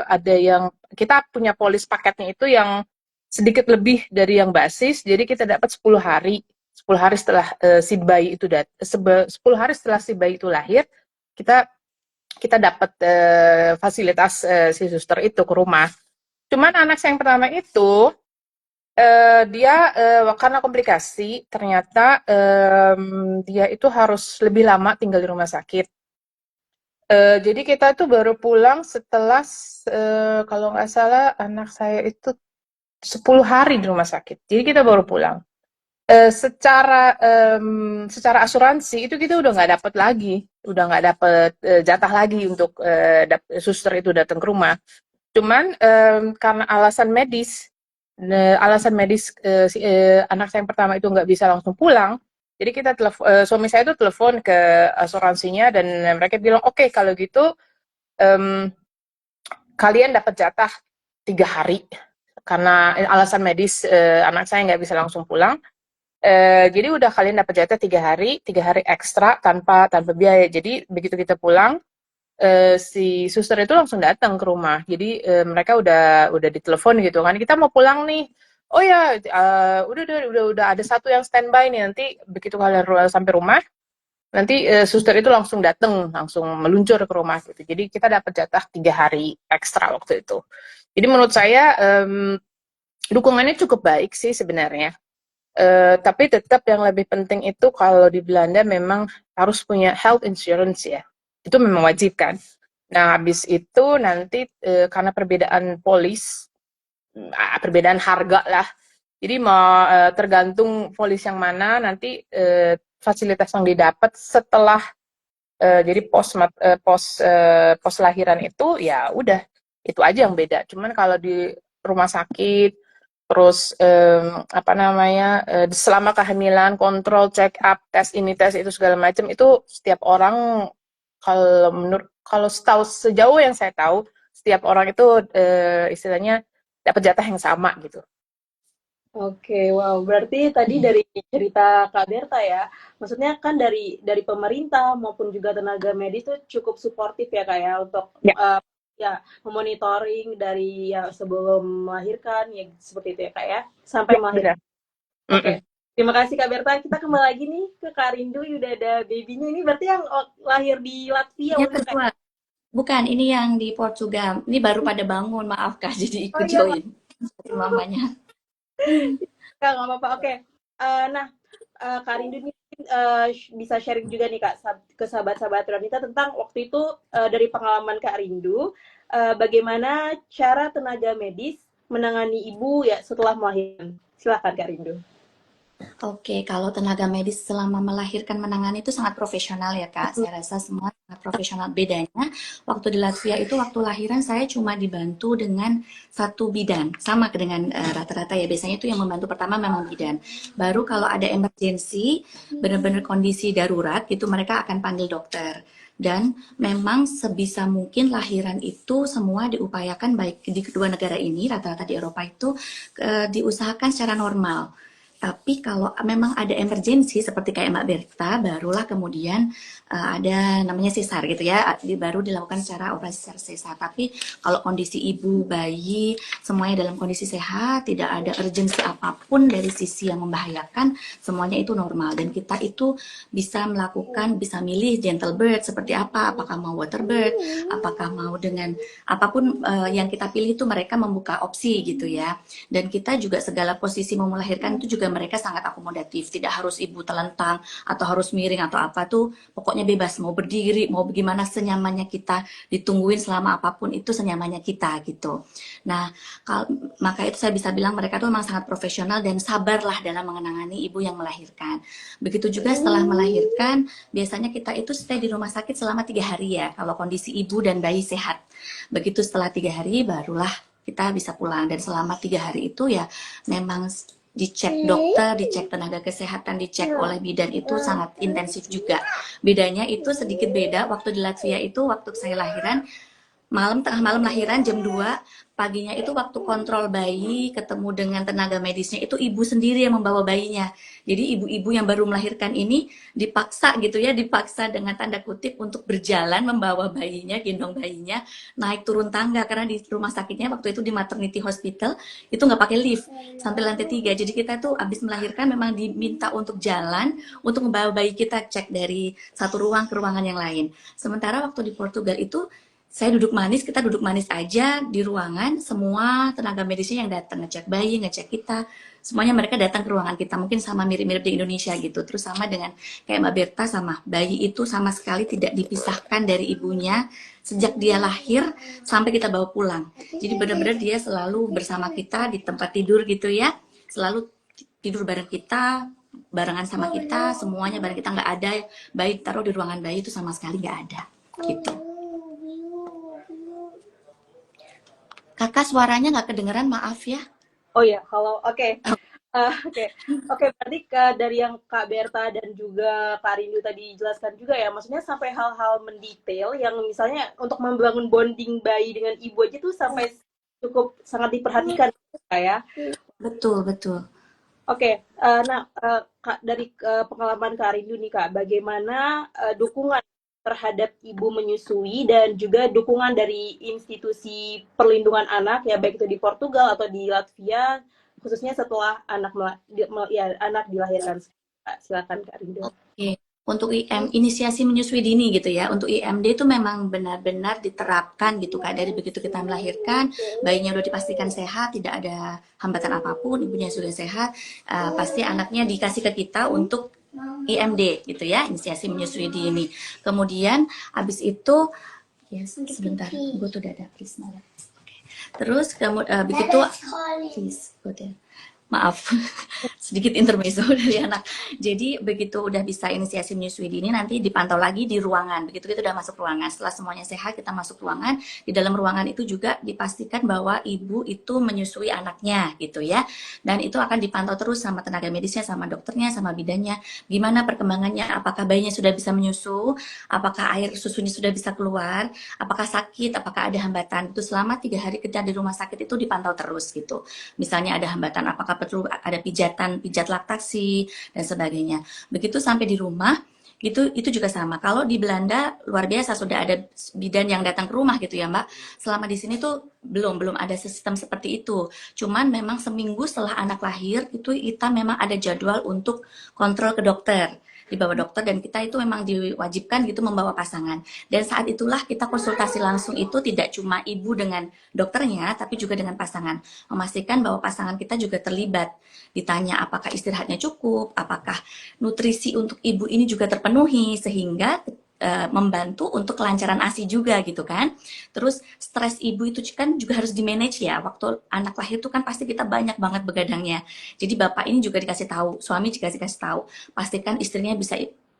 ada yang kita punya polis paketnya itu yang sedikit lebih dari yang basis, jadi kita dapat 10 hari. 10 hari setelah si bayi itu 10 hari setelah si bayi itu lahir, kita kita dapat fasilitas si suster itu ke rumah. Cuman anak saya yang pertama itu dia karena komplikasi ternyata dia itu harus lebih lama tinggal di rumah sakit. Jadi kita tuh baru pulang setelah kalau nggak salah anak saya itu 10 hari di rumah sakit. Jadi kita baru pulang. Secara asuransi itu kita udah nggak dapat lagi, udah nggak dapat jatah lagi untuk suster itu datang ke rumah. Cuman karena alasan medis anak saya yang pertama itu nggak bisa langsung pulang, jadi suami saya itu telepon ke asuransinya dan mereka bilang oke, kalau gitu kalian dapat jatah 3 hari karena alasan medis anak saya nggak bisa langsung pulang. Jadi udah kalian dapat jatah 3 hari ekstra tanpa biaya. Jadi begitu kita pulang, si suster itu langsung datang ke rumah. Jadi mereka udah ditelepon gitu kan. Kita mau pulang nih. Oh ya, udah ada satu yang standby nih. Nanti begitu kalian sampai rumah, nanti suster itu langsung datang, langsung meluncur ke rumah gitu. Jadi kita dapat jatah 3 hari ekstra waktu itu. Jadi menurut saya dukungannya cukup baik sih sebenarnya. Tapi tetap yang lebih penting itu kalau di Belanda memang harus punya health insurance ya. Itu memang wajib kan. Nah, habis itu nanti karena perbedaan perbedaan harga lah. Jadi mau tergantung polis yang mana nanti fasilitas yang didapat setelah jadi pos lahiran itu ya udah itu aja yang beda. Cuman kalau di rumah sakit terus apa namanya selama kehamilan kontrol check up tes ini tes itu segala macam itu setiap orang kalau sejauh yang saya tahu setiap orang itu istilahnya dapat jatah yang sama gitu. Oke, wow. Berarti tadi dari cerita Kak Berta ya, maksudnya kan dari pemerintah maupun juga tenaga medis itu cukup suportif ya Kak ya untuk Ya, ya memonitoring dari ya sebelum melahirkan ya seperti itu ya Kak ya sampai ya melahirkan. benar. Oke. Mm-mm. Terima kasih Kak Berta. Kita kembali lagi nih ke Kak Rindu, udah ada babynya ini berarti yang lahir di Latvia Yang untuk Kak. kedua, bukan ini yang di Portugal. Ini baru pada bangun, maaf Kak, jadi Oh ikut iya, join. Seperti mamanya. Kak, nggak apa-apa. Oke. Nah, Kak Rindu ini bisa sharing juga nih Kak ke sahabat-sahabat Ronita tentang waktu itu dari pengalaman Kak Rindu, bagaimana cara tenaga medis menangani ibu ya setelah melahirkan. Silakan Kak Rindu. Oke, kalau tenaga medis selama melahirkan menangani itu sangat profesional ya Kak. Saya rasa semua profesional. Bedanya waktu di Latvia itu waktu lahiran saya cuma dibantu dengan satu bidan, sama dengan rata-rata ya, biasanya itu yang membantu pertama memang bidan, baru kalau ada emergensi benar-benar kondisi darurat gitu mereka akan panggil dokter. Dan memang sebisa mungkin lahiran itu semua diupayakan baik di kedua negara ini, rata-rata di Eropa itu diusahakan secara normal. Tapi kalau memang ada emergensi seperti kayak Mbak Berta, barulah kemudian ada namanya sesar gitu ya, baru dilakukan secara operasi secara sesar. Tapi kalau kondisi ibu, bayi, semuanya dalam kondisi sehat, tidak ada urgensi apapun dari sisi yang membahayakan, semuanya itu normal. Dan kita itu bisa melakukan, bisa milih gentle birth seperti apa, apakah mau water birth, apakah mau dengan apapun yang kita pilih itu mereka membuka opsi gitu ya. Dan kita juga segala posisi mau melahirkan itu juga mereka sangat akomodatif, tidak harus ibu telentang atau harus miring atau apa tuh, pokoknya bebas mau berdiri mau bagaimana senyamannya kita, ditungguin selama apapun itu senyamannya kita gitu. Nah maka itu saya bisa bilang mereka tuh memang sangat profesional dan sabarlah dalam mengenangani ibu yang melahirkan. Begitu juga setelah melahirkan biasanya kita itu stay di rumah sakit selama 3 hari ya kalau kondisi ibu dan bayi sehat. Begitu setelah 3 hari barulah kita bisa pulang, dan selama 3 hari itu ya memang dicek dokter, dicek tenaga kesehatan, dicek oleh bidan itu sangat intensif juga. Bedanya itu sedikit beda waktu di Latvia itu waktu saya lahiran tengah malam lahiran jam 2, paginya itu waktu kontrol bayi ketemu dengan tenaga medisnya itu ibu sendiri yang membawa bayinya. Jadi ibu-ibu yang baru melahirkan ini dipaksa gitu ya, dipaksa dengan tanda kutip untuk berjalan membawa bayinya, gendong bayinya, naik turun tangga karena di rumah sakitnya waktu itu di maternity hospital itu nggak pakai lift sampai lantai 3. Jadi kita tuh abis melahirkan memang diminta untuk jalan untuk membawa bayi kita cek dari satu ruang ke ruangan yang lain. Sementara waktu di Portugal itu saya duduk manis, kita duduk manis aja di ruangan, semua tenaga medisnya yang datang ngecek bayi, ngecek kita, semuanya mereka datang ke ruangan kita, mungkin sama mirip-mirip di Indonesia gitu. Terus sama dengan kayak Mbak Berta, sama bayi itu sama sekali tidak dipisahkan dari ibunya sejak dia lahir sampai kita bawa pulang. Jadi benar-benar dia selalu bersama kita di tempat tidur gitu ya, selalu tidur bareng kita, barengan sama kita, semuanya bareng kita, nggak ada bayi taruh di ruangan bayi itu sama sekali nggak ada gitu. Kakak suaranya nggak kedengeran, maaf ya. Oh ya, kalau oke. Oke, berarti dari yang Kak Berta dan juga Kak Rindu tadi jelaskan juga ya, maksudnya sampai hal-hal mendetail yang misalnya untuk membangun bonding bayi dengan ibu aja tuh sampai cukup sangat diperhatikan ya. Betul, betul. Oke, nah Kak, dari pengalaman Kak Rindu nih Kak, bagaimana dukungan terhadap ibu menyusui dan juga dukungan dari institusi perlindungan anak ya baik itu di Portugal atau di Latvia khususnya setelah anak dilahirkan. Silakan Kak Rindu. Oke. Untuk inisiasi menyusui dini gitu ya, untuk IMD itu memang benar-benar diterapkan gitu Kak, dari begitu kita melahirkan, bayinya udah dipastikan sehat, tidak ada hambatan apapun, ibunya sudah sehat, pasti anaknya dikasih ke kita untuk IMD gitu ya, inisiasi menyusui dini. Kemudian habis itu ya sebentar, gue tuh udah ada please. Terus begitu please, maaf sedikit intermezzo dari anak. Jadi begitu udah bisa inisiasi menyusui dini nanti dipantau lagi di ruangan. Begitu kita udah masuk ruangan, setelah semuanya sehat kita masuk ruangan. Di dalam ruangan itu juga dipastikan bahwa ibu itu menyusui anaknya gitu ya. Dan itu akan dipantau terus sama tenaga medisnya, sama dokternya, sama bidannya. Gimana perkembangannya, apakah bayinya sudah bisa menyusu, apakah air susunya sudah bisa keluar, apakah sakit, apakah ada hambatan. Itu selama 3 hari kita di rumah sakit itu dipantau terus gitu. Misalnya ada hambatan, apakah perlu ada pijat laktasi dan sebagainya. Begitu sampai di rumah itu juga sama. Kalau di Belanda luar biasa sudah ada bidan yang datang ke rumah gitu ya Mbak. Selama di sini tuh belum ada sistem seperti itu. Cuman memang seminggu setelah anak lahir itu kita memang ada jadwal untuk kontrol ke dokter, dibawa dokter, dan kita itu memang diwajibkan gitu membawa pasangan. Dan saat itulah kita konsultasi langsung itu tidak cuma ibu dengan dokternya, tapi juga dengan pasangan. Memastikan bahwa pasangan kita juga terlibat. Ditanya apakah istirahatnya cukup, apakah nutrisi untuk ibu ini juga terpenuhi, sehingga membantu untuk kelancaran ASI juga gitu kan. Terus stres ibu itu kan juga harus di manage ya. Waktu anak lahir itu kan pasti kita banyak banget begadangnya. Jadi bapak ini juga dikasih tahu, suami juga dikasih tahu, pastikan istrinya bisa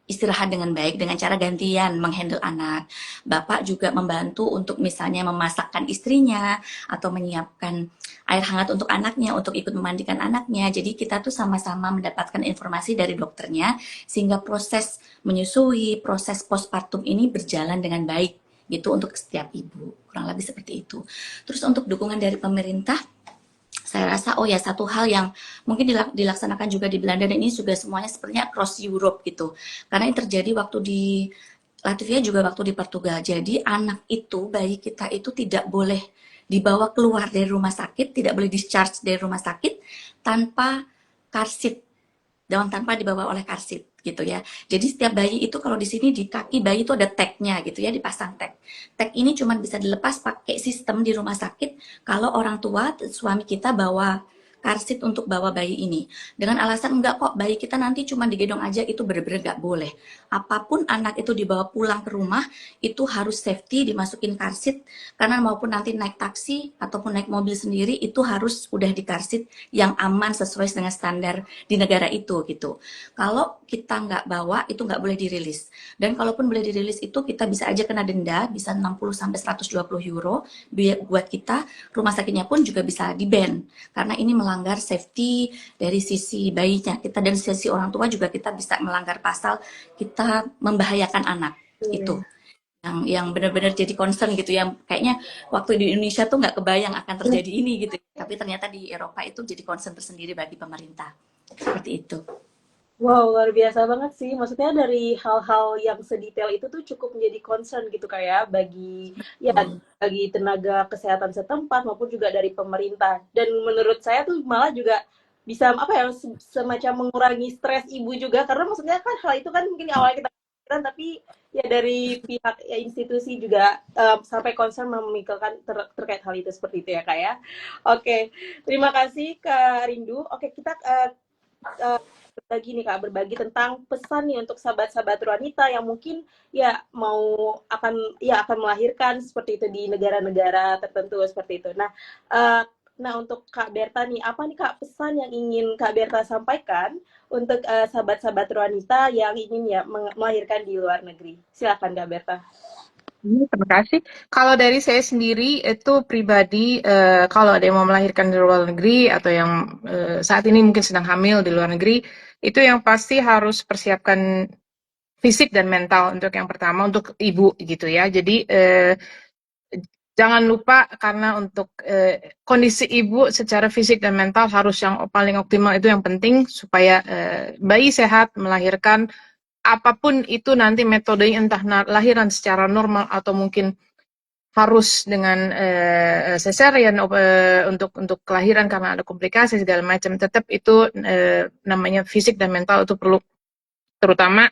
istirahat dengan baik dengan cara gantian menghandle anak. Bapak juga membantu untuk misalnya memasakkan istrinya atau menyiapkan air hangat untuk anaknya, untuk ikut memandikan anaknya. Jadi kita tuh sama-sama mendapatkan informasi dari dokternya sehingga proses menyusui, proses postpartum ini berjalan dengan baik gitu untuk setiap ibu. Kurang lebih seperti itu. Terus untuk dukungan dari pemerintah, saya rasa oh ya satu hal yang mungkin dilaksanakan juga di Belanda dan ini juga semuanya sepertinya across Europe gitu. Karena ini terjadi waktu di Latvia juga waktu di Portugal. Jadi anak itu, bayi kita itu tidak boleh dibawa keluar dari rumah sakit, tidak boleh discharge dari rumah sakit tanpa karsit dan tanpa dibawa oleh karsit gitu ya. Jadi setiap bayi itu kalau di sini di kaki bayi itu ada tagnya gitu ya, dipasang tag. Tag ini cuma bisa dilepas pakai sistem di rumah sakit kalau orang tua suami kita bawa karsit untuk bawa bayi ini. Dengan alasan enggak kok bayi kita nanti cuma digendong aja, itu bener-bener enggak boleh. Apapun anak itu dibawa pulang ke rumah itu harus safety dimasukin karsit karena maupun nanti naik taksi ataupun naik mobil sendiri itu harus udah di karsit yang aman sesuai dengan standar di negara itu gitu. Kalau kita nggak bawa itu nggak boleh dirilis. Dan kalaupun boleh dirilis itu kita bisa aja kena denda bisa 60 sampai 120 euro buat kita. Rumah sakitnya pun juga bisa di-ban karena ini melanggar safety dari sisi bayinya kita dan sisi orang tua juga kita bisa melanggar pasal kita membahayakan anak itu yang benar-benar jadi concern gitu yang kayaknya waktu di Indonesia tuh nggak kebayang akan terjadi ini gitu tapi ternyata di Eropa itu jadi concern tersendiri bagi pemerintah seperti itu. Wow, luar biasa banget sih. Maksudnya dari hal-hal yang sedetail itu tuh cukup menjadi concern gitu kayak bagi ya bagi tenaga kesehatan setempat maupun juga dari pemerintah. Dan menurut saya tuh malah juga bisa apa ya semacam mengurangi stres ibu juga karena maksudnya kan hal itu kan mungkin awalnya kita pikiran tapi ya dari pihak ya, institusi juga sampai concern memikirkan terkait hal itu seperti itu ya Kak ya. Oke, terima kasih Kak Rindu. Oke, kita berbagi nih Kak, berbagi tentang pesan nih untuk sahabat-sahabat wanita yang mungkin ya mau akan melahirkan seperti itu di negara-negara tertentu seperti itu. Nah untuk Kak Berta nih, apa nih Kak pesan yang ingin Kak Berta sampaikan untuk sahabat-sahabat wanita yang ingin ya melahirkan di luar negeri? Silakan Kak Berta. Terima kasih. Kalau dari saya sendiri itu pribadi, kalau ada yang mau melahirkan di luar negeri atau yang saat ini mungkin sedang hamil di luar negeri, itu yang pasti harus persiapkan fisik dan mental untuk yang pertama untuk ibu gitu ya. Jadi jangan lupa karena untuk kondisi ibu secara fisik dan mental harus yang paling optimal itu yang penting supaya bayi sehat melahirkan apapun itu nanti metodenya entah lahiran secara normal atau mungkin harus dengan cesarean untuk kelahiran karena ada komplikasi segala macam tetap itu namanya fisik dan mental itu perlu terutama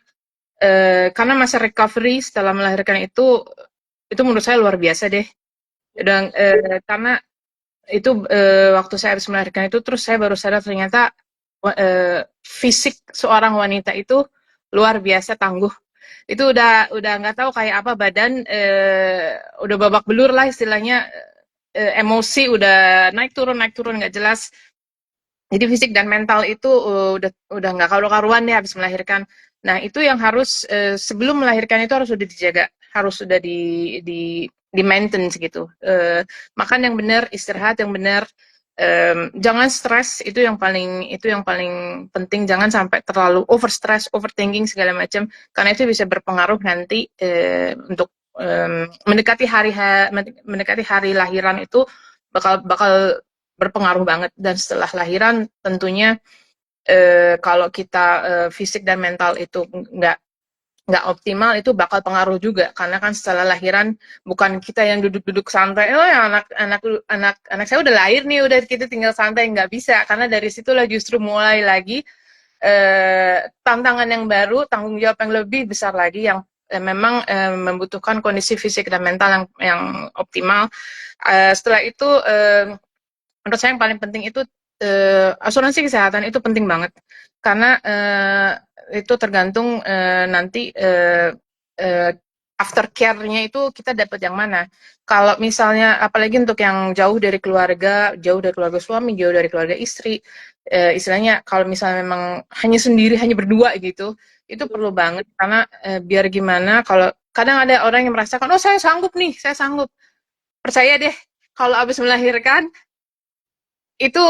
karena masa recovery setelah melahirkan itu menurut saya luar biasa deh dan karena itu waktu saya habis melahirkan itu terus saya baru sadar ternyata fisik seorang wanita itu luar biasa tangguh. Itu udah nggak tahu kayak apa badan udah babak belur lah istilahnya emosi udah naik turun nggak jelas. Jadi fisik dan mental itu udah nggak karu-karuan deh habis melahirkan. Nah itu yang harus sebelum melahirkan itu harus sudah dijaga, harus sudah di maintenance gitu. Makan yang benar, istirahat yang benar, jangan stres itu yang paling penting. Jangan sampai terlalu over stress, overthinking segala macam, karena itu bisa berpengaruh nanti untuk mendekati hari lahiran itu bakal berpengaruh banget. Dan setelah lahiran tentunya kalau kita fisik dan mental itu nggak optimal itu bakal pengaruh juga karena kan setelah lahiran bukan kita yang duduk-duduk santai ya anak saya udah lahir nih udah kita tinggal santai nggak bisa karena dari situlah justru mulai lagi tantangan yang baru tanggung jawab yang lebih besar lagi yang memang membutuhkan kondisi fisik dan mental yang optimal. Setelah itu menurut saya yang paling penting itu asuransi kesehatan itu penting banget karena itu tergantung nanti aftercare-nya itu kita dapat yang mana? Kalau misalnya, apalagi untuk yang jauh dari keluarga suami, jauh dari keluarga istri, istilahnya kalau misalnya memang hanya sendiri, hanya berdua gitu, itu perlu banget karena biar gimana kalau kadang ada orang yang merasakan, oh saya sanggup nih, saya sanggup. Percaya deh, kalau habis melahirkan itu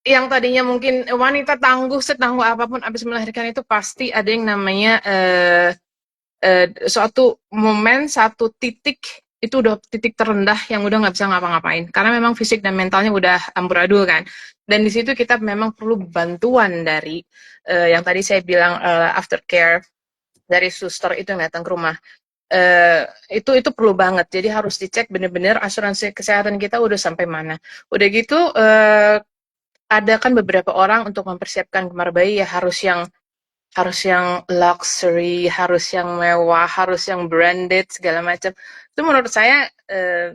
yang tadinya mungkin wanita tangguh setangguh apapun habis melahirkan itu pasti ada yang namanya suatu momen, satu titik itu udah titik terendah yang udah nggak bisa ngapa-ngapain karena memang fisik dan mentalnya udah amburadul kan. Dan di situ kita memang perlu bantuan dari yang tadi saya bilang aftercare dari suster itu yang datang ke rumah. Itu perlu banget. Jadi harus dicek bener-bener asuransi kesehatan kita udah sampai mana. Udah gitu ada kan beberapa orang untuk mempersiapkan kamar bayi ya harus yang luxury, harus yang mewah, harus yang branded segala macam. Itu menurut saya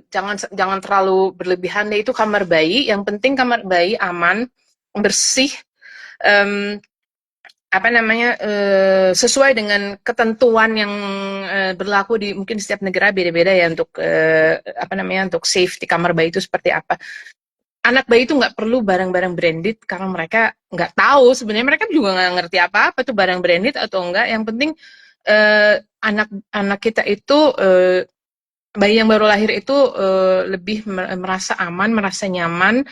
jangan terlalu berlebihan deh itu kamar bayi. Yang penting kamar bayi aman, bersih, em, apa namanya sesuai dengan ketentuan yang berlaku di mungkin setiap negara beda-beda ya untuk apa namanya untuk safety kamar bayi itu seperti apa. Anak bayi itu nggak perlu barang-barang branded karena mereka nggak tahu sebenarnya mereka juga nggak ngerti apa-apa tuh barang branded atau enggak. Yang penting anak-anak kita itu bayi yang baru lahir itu lebih merasa aman, merasa nyaman,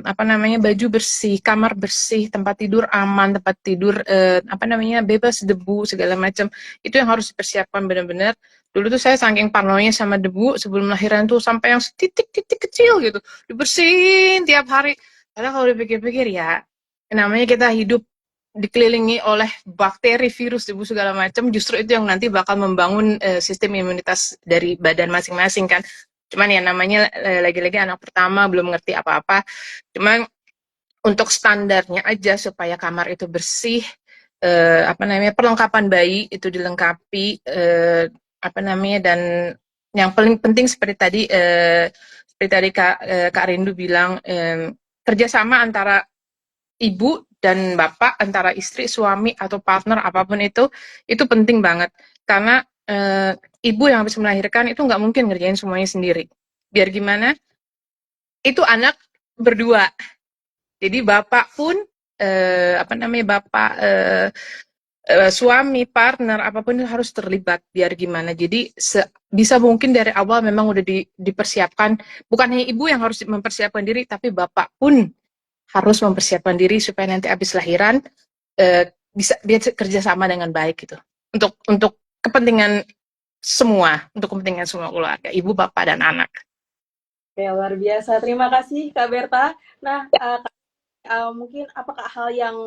apa namanya baju bersih, kamar bersih, tempat tidur aman, tempat tidur apa namanya bebas debu segala macam. Itu yang harus dipersiapkan benar-benar. Dulu tuh saya saking parnonya sama debu sebelum lahiran tuh sampai yang titik-titik kecil gitu dibersihin tiap hari. Padahal kalau dipikir-pikir ya namanya kita hidup dikelilingi oleh bakteri, virus, debu segala macam, justru itu yang nanti bakal membangun sistem imunitas dari badan masing-masing kan. Cuman ya namanya lagi-lagi anak pertama belum ngerti apa-apa. Cuman untuk standarnya aja supaya kamar itu bersih, apa namanya perlengkapan bayi itu dilengkapi, apa namanya dan yang paling penting seperti tadi Kak Rindu bilang kerjasama antara ibu dan bapak, antara istri, suami atau partner apapun itu penting banget karena ibu yang habis melahirkan itu nggak mungkin ngerjain semuanya sendiri. Biar gimana, itu anak berdua. Jadi bapak pun apa namanya bapak suami, partner apapun itu harus terlibat. Biar gimana. Jadi bisa mungkin dari awal memang udah dipersiapkan. Bukan hanya ibu yang harus mempersiapkan diri, tapi bapak pun harus mempersiapkan diri supaya nanti habis lahiran bisa dia kerja sama dengan baik gitu. Untuk kepentingan untuk kepentingan semua keluarga, ibu, bapak, dan anak. Ya, luar biasa. Terima kasih, Kak Berta. Nah, mungkin apakah hal yang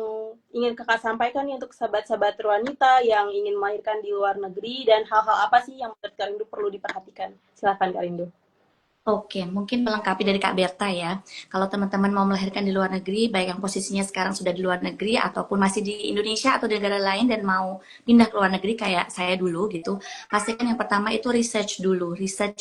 ingin kakak sampaikan nih untuk sahabat-sahabat wanita yang ingin melahirkan di luar negeri dan hal-hal apa sih yang menurut Kak Rindu perlu diperhatikan? Silakan Kak Rindu. Oke, mungkin melengkapi dari Kak Berta ya. Kalau teman-teman mau melahirkan di luar negeri, baik yang posisinya sekarang sudah di luar negeri ataupun masih di Indonesia atau di negara lain dan mau pindah ke luar negeri kayak saya dulu gitu, pastikan yang pertama itu research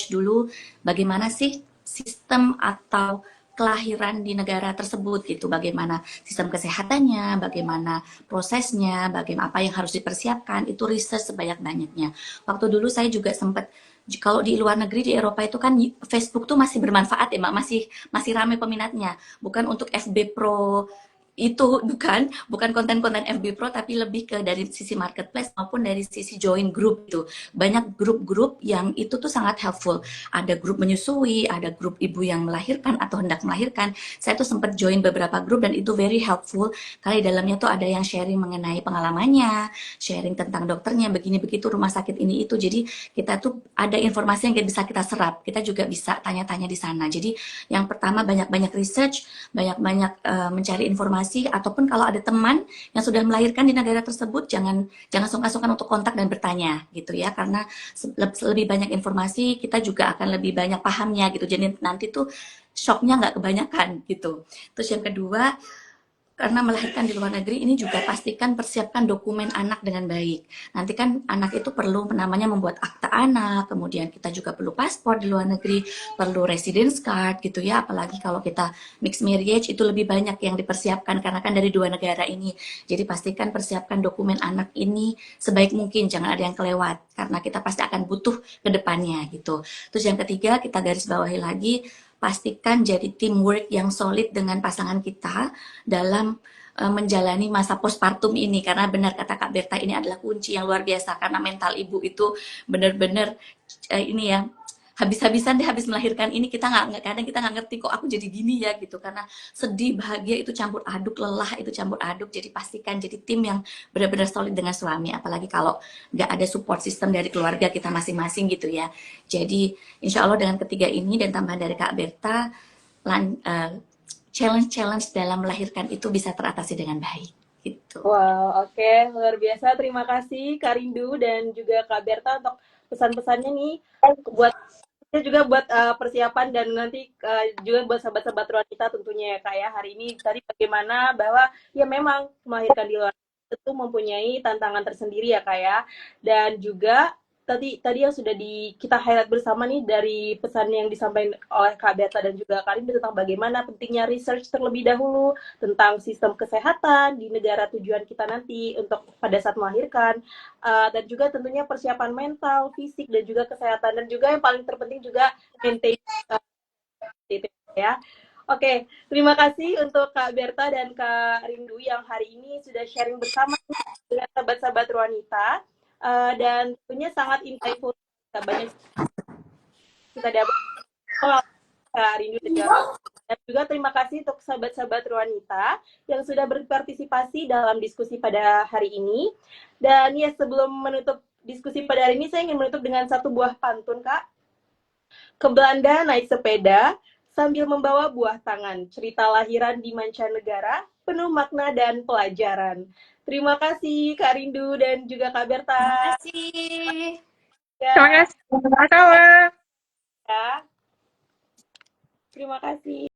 dulu bagaimana sih sistem atau kelahiran di negara tersebut gitu, bagaimana sistem kesehatannya, bagaimana prosesnya, bagaimana apa yang harus dipersiapkan, itu research sebanyak-banyaknya. Waktu dulu saya juga sempat kalau di luar negeri di Eropa itu kan Facebook tuh masih bermanfaat ya Mbak, masih masih ramai peminatnya. Bukan untuk FB Pro itu bukan konten-konten FB Pro tapi lebih ke dari sisi marketplace maupun dari sisi join group itu. Banyak grup-grup yang itu tuh sangat helpful. Ada grup menyusui, ada grup ibu yang melahirkan atau hendak melahirkan. Saya tuh sempat join beberapa grup dan itu very helpful karena di dalamnya tuh ada yang sharing mengenai pengalamannya, sharing tentang dokternya begini begitu rumah sakit ini itu. Jadi kita tuh ada informasi yang bisa kita serap. Kita juga bisa tanya-tanya di sana. Jadi yang pertama banyak-banyak research, banyak-banyak mencari informasi ataupun kalau ada teman yang sudah melahirkan di negara tersebut jangan sungkan-sungkan untuk kontak dan bertanya gitu ya karena lebih banyak informasi kita juga akan lebih banyak pahamnya gitu jadi nanti tuh shocknya nggak kebanyakan gitu. Terus yang kedua karena melahirkan di luar negeri ini juga pastikan persiapkan dokumen anak dengan baik. Nanti kan anak itu perlu namanya membuat akta anak, kemudian kita juga perlu paspor di luar negeri, perlu residence card gitu ya. Apalagi kalau kita mixed marriage itu lebih banyak yang dipersiapkan karena kan dari dua negara ini. Jadi pastikan persiapkan dokumen anak ini sebaik mungkin, jangan ada yang kelewat karena kita pasti akan butuh ke depannya gitu. Terus yang ketiga kita garis bawahi lagi, pastikan jadi teamwork yang solid dengan pasangan kita dalam menjalani masa postpartum ini karena benar kata Kak Berta ini adalah kunci yang luar biasa karena mental ibu itu benar-benar ini ya habis-habisan deh habis melahirkan ini kita nggak kadang kita nggak ngerti kok aku jadi gini ya gitu karena sedih bahagia itu campur aduk lelah itu campur aduk jadi pastikan jadi tim yang benar-benar solid dengan suami apalagi kalau nggak ada support system dari keluarga kita masing-masing gitu ya jadi insya Allah dengan ketiga ini dan tambahan dari Kak Berta challenge-challenge dalam melahirkan itu bisa teratasi dengan baik gitu. Wow, oke, luar biasa. Terima kasih Kak Rindu dan juga Kak Berta untuk pesan-pesannya nih buat juga buat persiapan dan nanti juga buat sahabat-sahabat wanita tentunya ya Kak ya. Hari ini tadi bagaimana bahwa ya memang melahirkan di luar itu mempunyai tantangan tersendiri ya Kak ya. Dan juga tadi yang sudah kita highlight bersama nih dari pesan yang disampaikan oleh Kak Berta dan juga Kak Rindu tentang bagaimana pentingnya research terlebih dahulu tentang sistem kesehatan di negara tujuan kita nanti untuk pada saat melahirkan dan juga tentunya persiapan mental, fisik dan juga kesehatan dan juga yang paling terpenting juga maintain ya. Oke, terima kasih untuk Kak Berta dan Kak Rindu yang hari ini sudah sharing bersama dengan sahabat-sahabat wanita dan tentunya sangat insightful banyak kita dapat Kak Rindu dan juga terima kasih untuk sahabat-sahabat wanita yang sudah berpartisipasi dalam diskusi pada hari ini. Dan ya sebelum menutup diskusi pada hari ini, saya ingin menutup dengan satu buah pantun, Kak. Ke Belanda naik sepeda sambil membawa buah tangan. Cerita lahiran di mancanegara, penuh makna dan pelajaran. Terima kasih Kak Rindu dan juga Kak Berta. Terima kasih. Terima kasih. Sama-sama. Ya. Terima kasih.